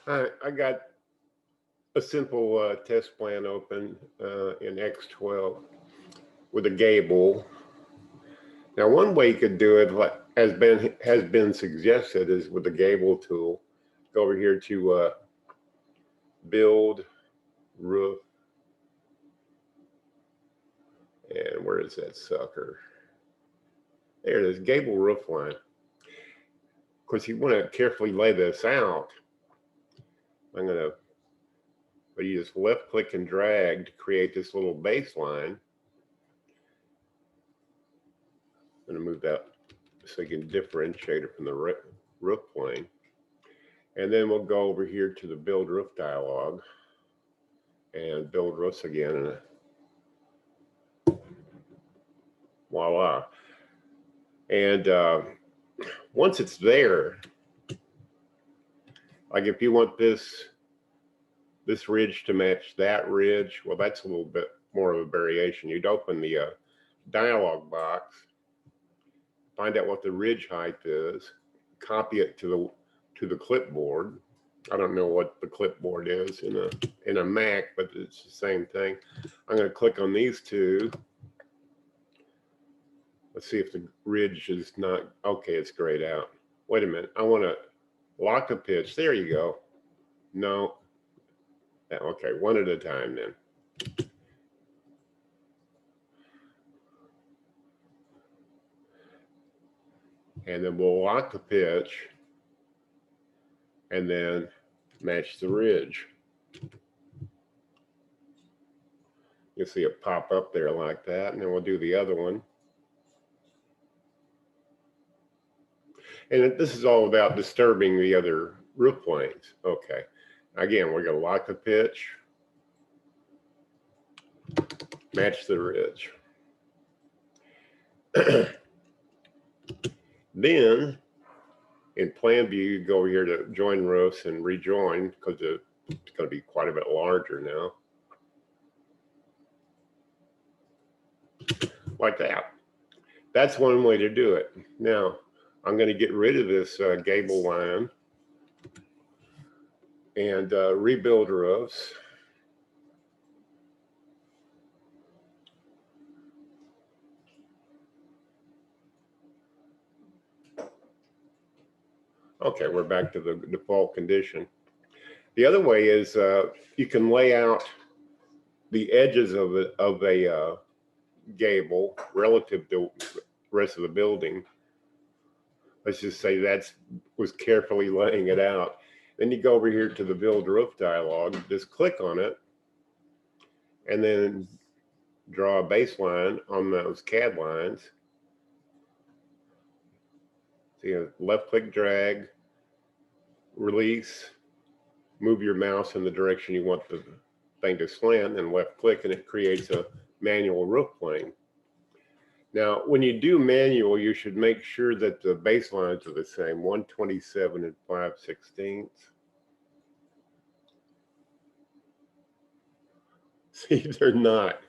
I got a simple test plan open in X12 with a gable. Now, one way you could do it, like has been suggested, is with the gable tool. Go over here to build roof, and where is that sucker? There it is, gable roof line. Of course, you want to carefully lay this out. I'm gonna, but you just left click and drag to create this little baseline. I'm going to move that so you can differentiate it from the roof plane. And then we'll go over here to the build roof dialog and build roofs again. And voila. And once it's there, like if you want this ridge to match that ridge, well, that's a little bit more of a variation. You'd open the dialog box, find out what the ridge height is, copy it to the clipboard. I don't know what the clipboard is in a Mac, but it's the same thing. I'm going to click on these two. Let's see if the ridge is not okay. It's grayed out. Wait a minute. I want to lock the pitch. There you go. No. Okay, one at a time then. And then we'll lock the pitch and then match the ridge. You'll see it pop up there like that, and then we'll do the other one. And this is all about disturbing the other roof planes. Okay. Again, we're going to lock the pitch, match the ridge. Then in plan view, you go over here to join roofs and rejoin because it's going to be quite a bit larger now. Like that. That's one way to do it. Now, I'm going to get rid of this gable line and rebuild roofs. Okay, we're back to the default condition. The other way is you can lay out the edges of a gable relative to the rest of the building. Let's just say was carefully laying it out. Then you go over here to the build roof dialog, just click on it, and then draw a baseline on those CAD lines. So you left click, drag, release, move your mouse in the direction you want the thing to slant, and left click, and it creates a manual roof plane. Now, when you do manual, you should make sure that the baselines are the same, 127 and 5/16. See, they're not.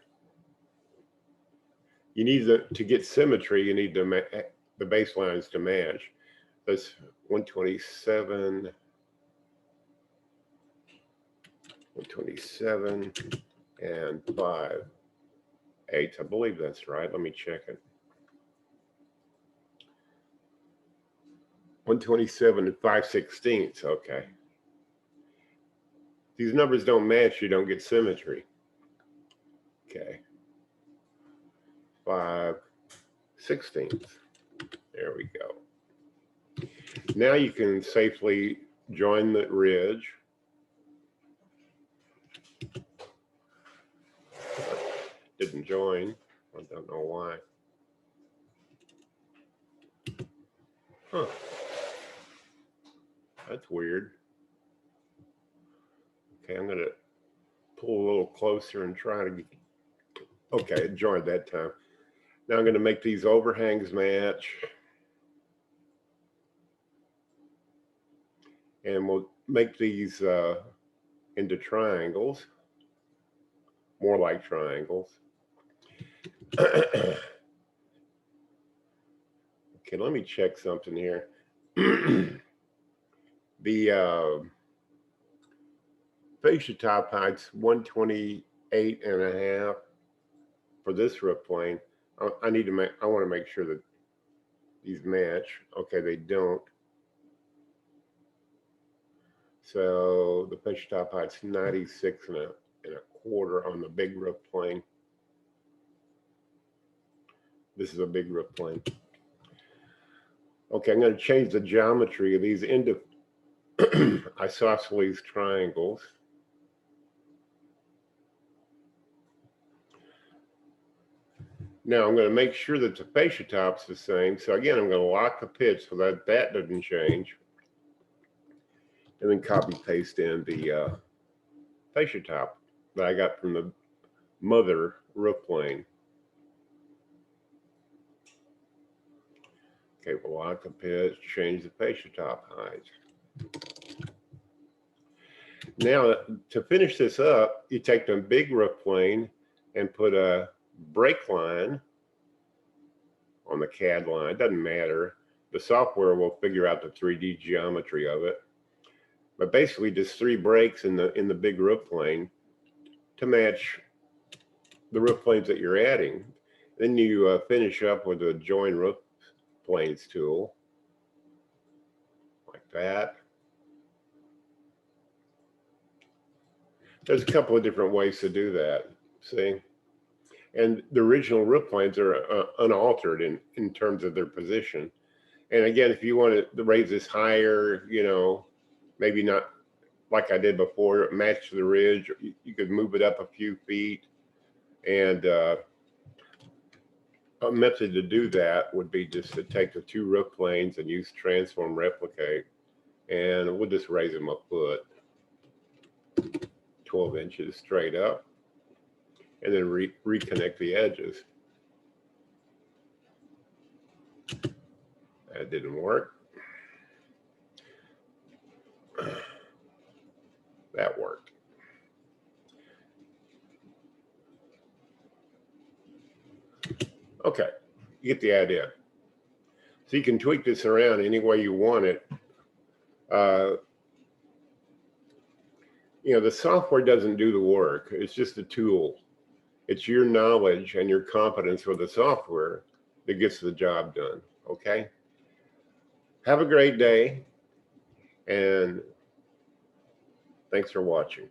You need to get symmetry, you need the baselines to match. That's 127, 127, and 5/8. I believe that's right. Let me check it. 127 and 5/16. Okay. These numbers don't match, you don't get symmetry. Okay. 5/16. There we go. Now you can safely join the ridge. Didn't join. I don't know why. Huh. That's weird. Okay, I'm going to pull a little closer and try to get. Okay, it joined that time. Now I'm going to make these overhangs match. And we'll make these into triangles, more like triangles. Okay, let me check something here. The fascia top height's 128 and a half for this roof plane. I want to make sure that these match. Okay, they don't. So the fascia top height's 96 and a quarter on the big roof plane. This is a big roof plane. Okay, I'm going to change the geometry of these into isosceles triangles. Now I'm going to make sure that the fascia top's the same. So again, I'm going to lock the pitch so that that doesn't change. And then copy paste in the fascia top that I got from the mother roof plane. Okay, we'll lock the pitch, change the fascia top height. Now, to finish this up, you take the big roof plane and put a break line on the CAD line. It doesn't matter. The software will figure out the 3D geometry of it. But basically, just 3 breaks in the big roof plane to match the roof planes that you're adding. Then you finish up with the join roof planes tool, like that. There's a couple of different ways to do that, see? And the original roof planes are unaltered in terms of their position. And again, if you want to raise this higher, you know, maybe not like I did before, match the ridge, you could move it up a few feet. And a method to do that would be just to take the 2 roof planes and use transform replicate. And we'll just raise them a foot, 12 inches straight up, and then reconnect the edges. That didn't work. That worked. Okay, you get the idea. So you can tweak this around any way you want it. You know, the software doesn't do the work. It's just a tool. It's your knowledge and your competence with the software that gets the job done, okay? Have a great day, and thanks for watching.